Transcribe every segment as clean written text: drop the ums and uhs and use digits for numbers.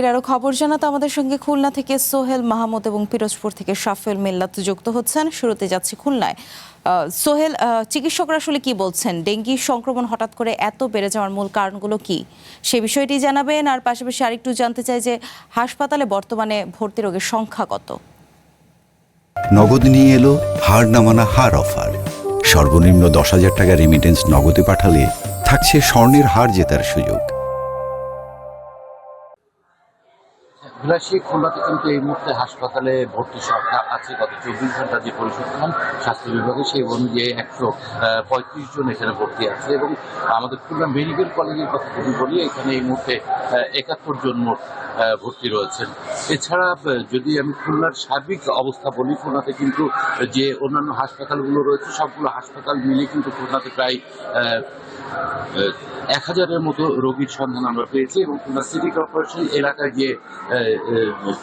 ডেঙ্গির আরো খবর জানাতে আমাদের সঙ্গে খুলনা থেকে সোহেল মাহমুদ এবং পিরোজপুর থেকে সাফেল মিল্লাত যুক্ত হচ্ছেন। শুরুতে যাচ্ছি খুলনায়। সোহেল, চিকিৎসকরা আসলে কি বলছেন? ডেঙ্গি সংক্রমণ হঠাৎ করে এত বেড়ে যাওয়ার মূল কারণগুলো কি, সে বিষয়টি জানাবেন। আর পাশাপাশি আরেকটু জানতে চাই যে হাসপাতালে বর্তমানে ভর্তি রোগীর সংখ্যা কত? নগদ নিয়ে এলো হার না মানা হার অফার। সর্বনিম্ন 10,000 টাকা রেমিটেন্স নগদে পাঠালে থাকছে স্বর্ণের হার জেতার সুযোগ। বিলাসী খুলনাতে কিন্তু এই মুহূর্তে হাসপাতালে ভর্তি সংখ্যা আছে গত 24 ঘন্টা যে পরিসংখ্যান স্বাস্থ্য বিভাগে সেই অনুযায়ী 135 জন এখানে ভর্তি আছে। এবং আমাদের খুলনা মেডিকেল কলেজের কথা যদি বলি, এখানে এই মুহূর্তে 71 জন মোট ভর্তি রয়েছেন। এছাড়া যদি আমি খুলনার সার্বিক অবস্থা বলি, খুলনাতে কিন্তু যে অন্যান্য হাসপাতালগুলো রয়েছে সবগুলো হাসপাতাল মিলে কিন্তু খুলনাতে প্রায় 1000-এর মতো রোগীর সন্ধান আমরা পেয়েছি। এবং খুলনা সিটি কর্পোরেশন এলাকায় যে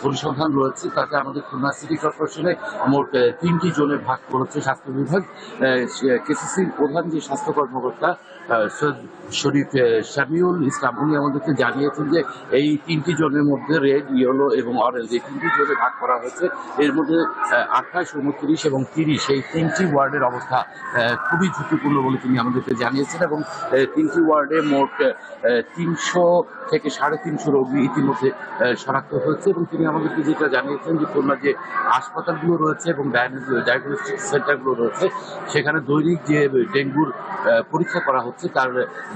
পরিসংখ্যান রয়েছে তাতে আমাদের খুলনা সিটি কর্পোরেশনে মোট 3টি জোনে ভাগ করেছে স্বাস্থ্য বিভাগ। কেসিসির প্রধান যে স্বাস্থ্য কর্মকর্তা সৈয়দ শরীফ শামিউল ইসলাম, উনি আমাদেরকে জানিয়েছেন যে এই 3টি জোনের মধ্যে রেড, ইয়েলো এবং অরেঞ্জ এই 3টি জোনে ভাগ করা হয়েছে। এর মধ্যে 28, 29 এবং 30 এই 3টি ওয়ার্ডের অবস্থা খুবই ঝুঁকিপূর্ণ বলে তিনি আমাদেরকে জানিয়েছেন। এবং 3টি ওয়ার্ডে মোট 300 থেকে 350 রোগী ইতিমধ্যে শনাক্ত হয়েছে। এবং তিনি আমাদেরকে যেটা জানিয়েছেন যে খুলনা যে হাসপাতালগুলো রয়েছে এবং ডায়াগনস্টিক সেন্টারগুলো রয়েছে সেখানে দৈনিক যে ডেঙ্গুর পরীক্ষা করা হচ্ছে তার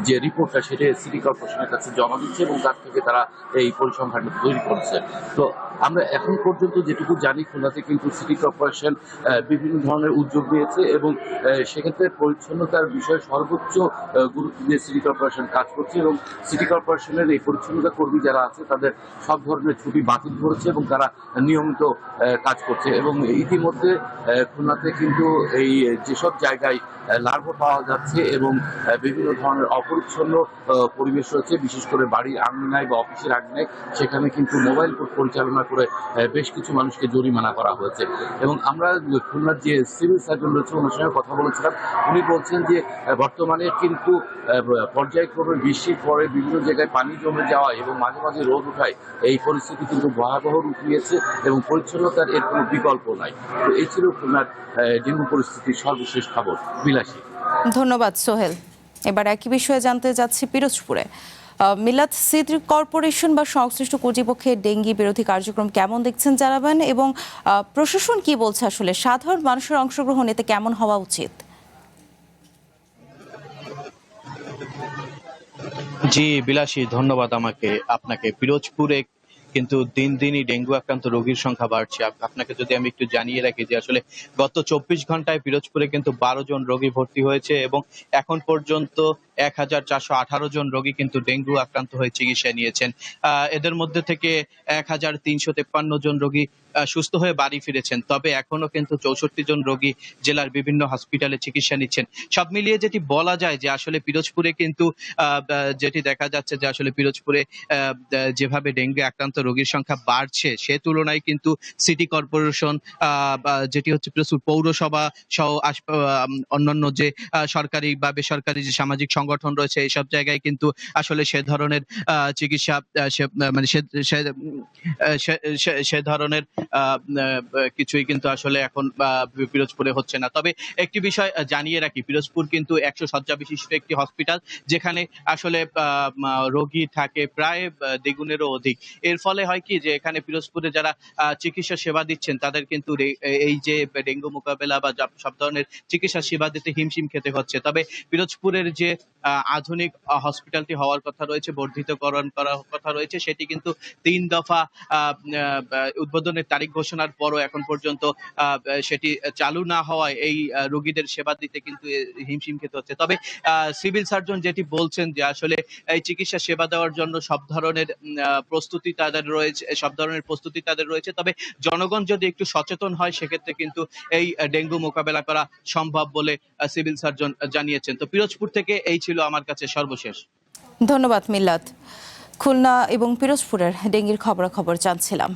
যে রিপোর্টটা সেটা সিটি কর্পোরেশনের কাছে জমা দিচ্ছে এবং তার থেকে তারা এই পরিসংখ্যানটা তৈরি করছে। তো আমরা এখন পর্যন্ত যেটুকু জানি, খুলনাতে কিন্তু সিটি কর্পোরেশন বিভিন্ন ধরনের উদ্যোগ নিয়েছে এবং সেক্ষেত্রে পরিচ্ছন্নতার বিষয়ে সর্বোচ্চ গুরুত্ব দিয়ে সিটি কর্পোরেশন কাজ করছে। এবং সিটি কর্পোরেশনের এই পরিচ্ছন্নতা কর্মী যারা আছে তাদের সব ধরনের ছুটি বাতিল করেছে এবং তারা নিয়মিত কাজ করছে। এবং ইতিমধ্যে খুলনাতে কিন্তু এই যেসব জায়গায় লার্ভা পাওয়া যাচ্ছে এবং বিভিন্ন ধরনের অপরিচ্ছন্ন পরিবেশ রয়েছে, বিশেষ করে বাড়ির আঙিনায় বা অফিসের আঙিনায়, সেখানে কিন্তু মোবাইল কোর্ট পরিচালনা করে বেশ কিছু মানুষকে জরিমানা করা হয়েছে। এবং আমরা খুলনার যে সিভিল সার্জন রয়েছে ওনার সঙ্গে কথা বলেছিলাম, উনি বলছেন যে বর্তমানে কিন্তু পর্যায়ক্রমে বৃষ্টির পরে বিভিন্ন জায়গায় পানি জমে যাওয়া এবং মাঝে মাঝে রোদ উঠায় এই পরিস্থিতি কিন্তু ভয়াবহ রূপ নিয়েছে এবং পরিচ্ছন্নতার এর কোনো বিকল্প নাই। তো এই ছিল খুলনার ডেঙ্গু পরিস্থিতির সর্বশেষ খবর। বিলাসী, ধন্যবাদ সোহেল। এবার একই বিষয়ে জানতে যাচ্ছি পিরোজপুরে। মিলাদ, সিটি কর্পোরেশন বা সংশ্লিষ্ট কর্তৃপক্ষের ডেঙ্গি বিরোধী কার্যক্রম কেমন দেখছেন জানাবেন, এবং প্রশাসন কি বলছে আসলে সাধারণ মানুষের অংশগ্রহণ এতে কেমন হওয়া উচিত? জি বিলাসী, ধন্যবাদ আপনাকে। পিরোজপুরে কিন্তু দিন দিনই ডেঙ্গু আক্রান্ত রোগীর সংখ্যা বাড়ছে। আপনাকে যদি আমি একটু জানিয়ে রাখি যে আসলে গত 24 ঘন্টায় পিরোজপুরে কিন্তু 12 জন রোগী ভর্তি হয়েছে এবং এখন পর্যন্ত 1418 জন রোগী কিন্তু ডেঙ্গু আক্রান্ত হয়ে চিকিৎসা নিয়েছেন। এদের মধ্যে থেকে 1353 জন রোগী সুস্থ হয়ে বাড়ি ফিরেছেন। তবে এখনো কিন্তু 64 জন রোগী জেলার বিভিন্ন হসপিটালে চিকিৎসা নিচ্ছেন। সব মিলিয়ে যেটি বলা যায় যে আসলে পিরোজপুরে কিন্তু যেটি দেখা যাচ্ছে যে আসলে পিরোজপুরে যেভাবে ডেঙ্গু আক্রান্ত রোগীর সংখ্যা বাড়ছে সে তুলনায় কিন্তু সিটি কর্পোরেশন, যেটি হচ্ছে পিরোজপুর পৌরসভা সহ অন্যান্য যে সরকারি বা বেসরকারি যে সামাজিক সংগঠন রয়েছে এইসব জায়গায় কিন্তু আসলে সে ধরনের চিকিৎসা মানে সে ধরনের কিছুই কিন্তু আসলে এখন পিরোজপুরে হচ্ছে না। তবে একটি বিষয় জানিয়ে রাখি, পিরোজপুর কিন্তু 100 শয্যা বিশিষ্ট একটি হসপিটাল, যেখানে আসলে রোগী থাকে প্রায় দ্বিগুণেরও অধিক। এর ফলে হয় কি যে এখানে পিরোজপুরে যারা চিকিৎসা সেবা দিচ্ছেন তাদের কিন্তু এই যে ডেঙ্গু মোকাবেলা বা সব ধরনের চিকিৎসা সেবা দিতে হিমশিম খেতে হচ্ছে। তবে পিরোজপুরের যে আধুনিক হসপিটালটি হওয়ার কথা রয়েছে, বর্ধিতকরণ করার কথা রয়েছে, সেটি কিন্তু 3 দফা উদ্বোধনের তারিখ ঘোষণার পরও এখন পর্যন্ত সেটি চালু না হওয়ায় এই রোগীদের সেবা দিতে কিন্তু হিমশিম খেতে হচ্ছে। তবে সিভিল সার্জন যেটি বলছেন যে আসলে এই চিকিৎসা সেবা দেওয়ার জন্য সব ধরনের প্রস্তুতি তাদের রয়েছে। তবে জনগণ যদি একটু সচেতন হয় সেক্ষেত্রে কিন্তু এই ডেঙ্গু মোকাবেলা করা সম্ভব বলে সিভিল সার্জন জানিয়েছেন। তো পিরোজপুর থেকে এই ছিল আমার কাছে সর্বশেষ। ধন্যবাদ মিল্লাত। খুলনা এবং পিরোজপুরের ডেঙ্গির খবরাখবর জানছিলাম।